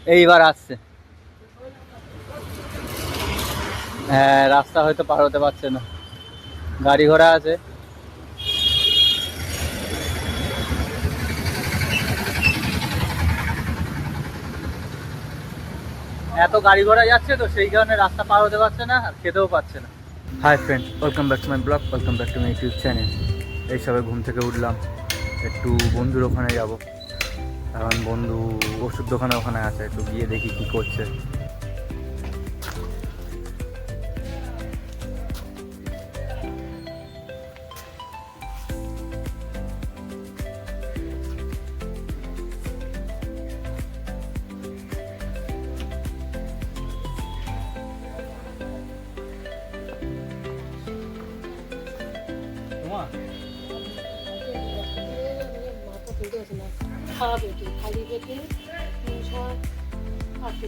এইবার আসছে। হ্যাঁ, রাস্তা হয়তো পার হতে পারছে না, গাড়ি ঘোড়া আছে। এত গাড়ি ঘোড়া যাচ্ছে তো সেই কারণে রাস্তা পার হতে পারছে না আর খেতেও পাচ্ছে না। Hi friend, welcome back to my blog, welcome back to my YouTube channel. এই সবে ঘুম থেকে উঠলাম, একটু বন্ধুর ওখানে যাব। এখন বন্ধু ওষুধ দোকানে ওখানে আছে, একটু গিয়ে দেখি কি করছে। খালি পেটে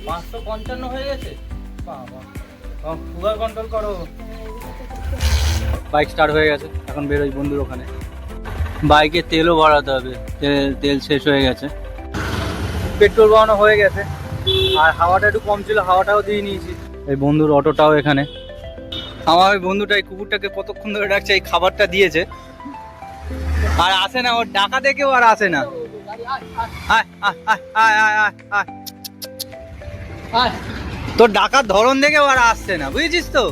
555 হয়ে গেছে। বাবা, সুগার কন্ট্রোল করো। বাইক স্টার্ট হয়ে গেছে, এখন বেরোই বন্ধুর ওখানে। বাইকে তেলও ভরাতে হবে, তেল শেষ হয়ে গেছে। পেট্রোল ভরানো হয়ে গেছে, আর হাওয়াটা একটু কম ছিল, হাওয়াটাও দিয়ে নিয়েছি। এই বন্ধুর অটোটাও এখানে। আমার ওই বন্ধুটা এই কুকুরটাকে কতক্ষণ ধরে ডাকছে, এই খাবারটা দিয়েছে আর আসে না। ওর ডাকা দেখেও আর আসে না। আয় আয় আয় আয় আয় আয় আয় আয়। তোর ডাকার ধরন দেখেও আর আসছে না, বুঝেছিস তো?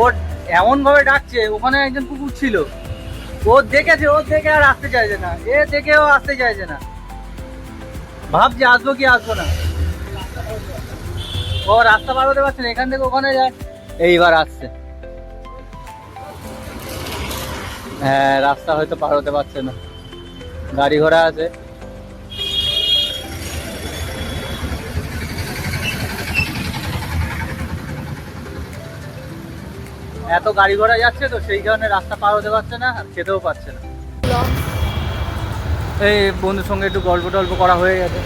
ওর এমন ভাবে ডাকছে, ওখানে একজন কুকুর ছিল, ও দেখেছে, ও দেখে আর আসতে চাইছে না, এ দেখেও আসতে চাইছে না। ভাবছি আসবো কি আসবো না। ও রাস্তা পার হতে পারছে না, এখান থেকে ওখানে যায়। এইবার আসছে। হ্যাঁ, রাস্তা হয়তো পার হতে পারছে না, গাড়ি ঘোড়া আছে। এত গাড়ি ঘোড়া যাচ্ছে তো সেই কারণে রাস্তা পার হতে পারছে না আর খেতেও পারছে না। এই বন্ধুর সঙ্গে একটু গল্প টল্প করা হয়ে গেছে,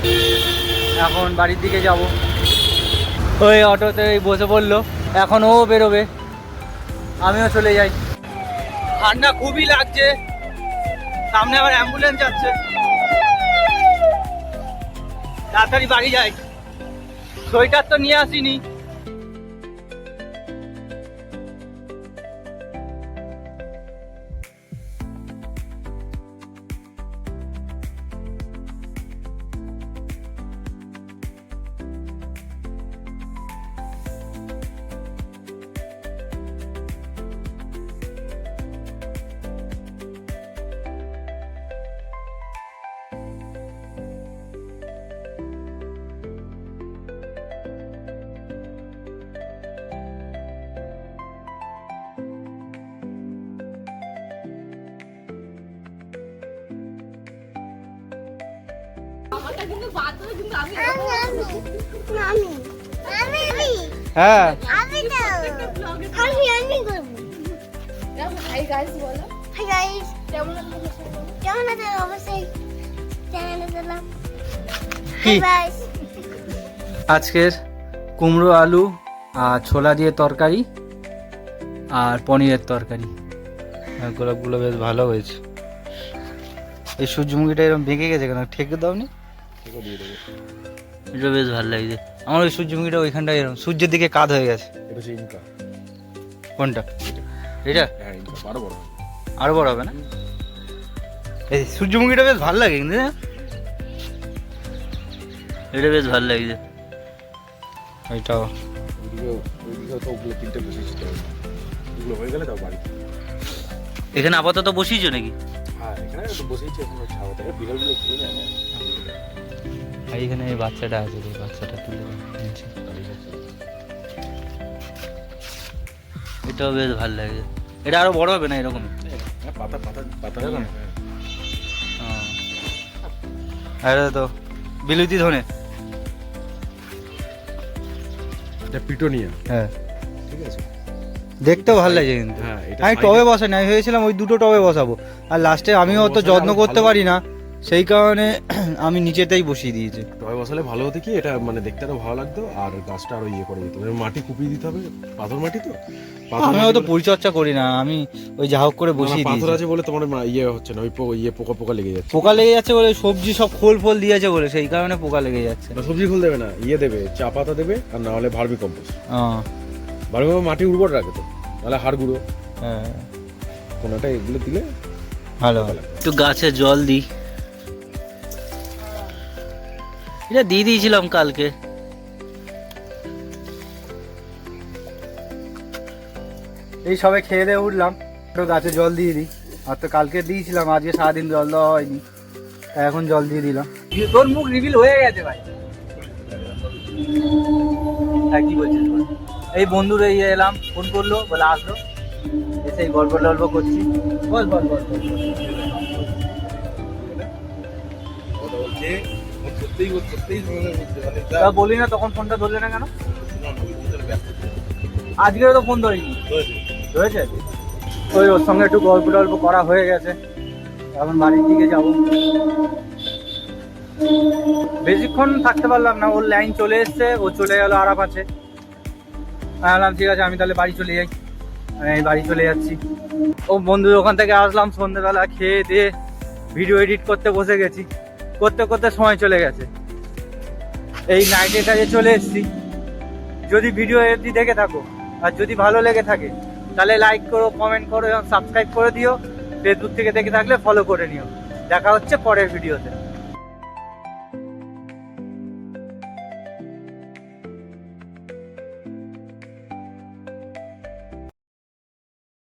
এখন বাড়ির দিকে যাব। ওই অটোতে বসে পড়লো, এখন ও বেরোবে, আমিও চলে যাই। ঠান্ডা খুবই লাগছে, সামনে আবার অ্যাম্বুলেন্স যাচ্ছে। তাড়াতাড়ি বাড়ি যাই, সোয়েটার তো নিয়ে আসিনি। হ্যাঁ, আজকের কুমড়ো আলু আর ছোলা দিয়ে তরকারি আর পনিরের তরকারি। গোলাপগুলো বেশ ভালো হয়েছে। এই সূর্যমুখীটা এরকম ভেঙে গেছে কেন, ঠেকে দাওনি? এটা বেশ ভালো লাগছে আমার। ওই সূর্যমুখীটা ওইখানটা এরকম সূর্যের দিকে কাত হয়ে গেছে। কোনটা? এটা আরো বড় হবে না? এই সূর্যমুখীটা বেশ ভালো লাগে কিন্তু, এটা বেশ ভালো লাগছে। এটাও এখানে আপাতত বসিয়েছো নাকি? এইখানে এই বাচ্চাটা আছে, বাচ্চাটা তুলে নিচ্ছে। এটাও বেশ ভালো লাগে। এটা আরো বড় হবে না এরকম? আরে তো বিলুতি ধনে, এটা পিটোনিয়া। হ্যাঁ ঠিক আছে, দেখতেও ভালো লাগে কিন্তু। আমি টবে বসাই না, আমি ভেবেছিলাম ওই দুটো টবে বসাবো, আর লাস্টে আমিও অত যত্ন করতে পারি না, সেই কারণে আমি নিচেতেই বসিয়ে দিয়েছি। টবে বসালে ভালো হতো কি, এটা মানে দেখতে আরো ভালো লাগতো আর গাছটা আরো ইয়ে করে দিত। মাটি কুপিয়ে দিতে হবে, পাথর মাটি তো। আমি অত পরিচর্যা করি না, আমি ওই যা হোক করে বসিয়ে পাথর দিয়েছি। আছে বলে তোমার ইয়ে হচ্ছে না, ওই পোকা পোকা লেগে যাচ্ছে। পোকা লেগে যাচ্ছে বলে, সবজি সব খোল ফোল দিয়েছে বলে সেই কারণে পোকা লেগে যাচ্ছে। সবজি ফুল দেবে না, ইয়ে দেবে, চা পাতা দেবে, আর না হলে ভার্মি কম্পোস্ট। হ্যাঁ ভার্মি কম্পোস্ট মাটি উর্বর রাখে তো, নাহলে হাড় গুঁড়ো হ্যাঁ, কোনোটা এগুলো দিলে ভালো ভালো। একটু গাছে জল দিই, এটা দিয়ে দিয়েছিলাম কালকে। এই সবে খেয়ে দিয়ে উঠলাম, একটু গাছে জল দিয়ে দিই। আর তো কালকে দিয়েছিলাম, আজকে সারাদিন জল দেওয়া হয়নি, তাই এখন জল দিয়ে দিলাম। তোর মুখ রিভিল হয়ে গেছে ভাই। হ্যাঁ কি বলছিস বল। এই বন্ধুর এই এলাম, ফোন করলো, বলে আসলো, এসে এই গল্প টল্প করছি। বল বল বল বল। তা বলি না তখন, ফোনটা ধরলে না কেন? আজকেও তো ফোন ধরিনি। ধরেছে? ওই ওর সঙ্গে একটু গল্প টল্প করা হয়ে গেছে, এখন বাড়ির দিকে যাব। বেশিক্ষণ থাকতে পারলাম না, ওর লাইন চলে এসছে, ও চলে গেল আরাপ আছে। আমি বললাম ঠিক আছে, আমি তাহলে বাড়ি চলে যাই। আমি বাড়ি চলে যাচ্ছি। ও বন্ধুর ওখান থেকে আসলাম সন্ধ্যেবেলা, খেয়ে দিয়ে ভিডিও এডিট করতে বসে গেছি। করতে করতে সময় চলে গেছে, এই নাইটের কাজে চলে এসেছি। যদি ভিডিও এডিট দেখে থাকো আর যদি ভালো লেগে থাকে তাহলে লাইক করো, কমেন্ট করো এবং সাবস্ক্রাইব করে দিও। ফেসবুক থেকে দেখে থাকলে ফলো করে নিও। দেখা হচ্ছে পরের ভিডিওতে।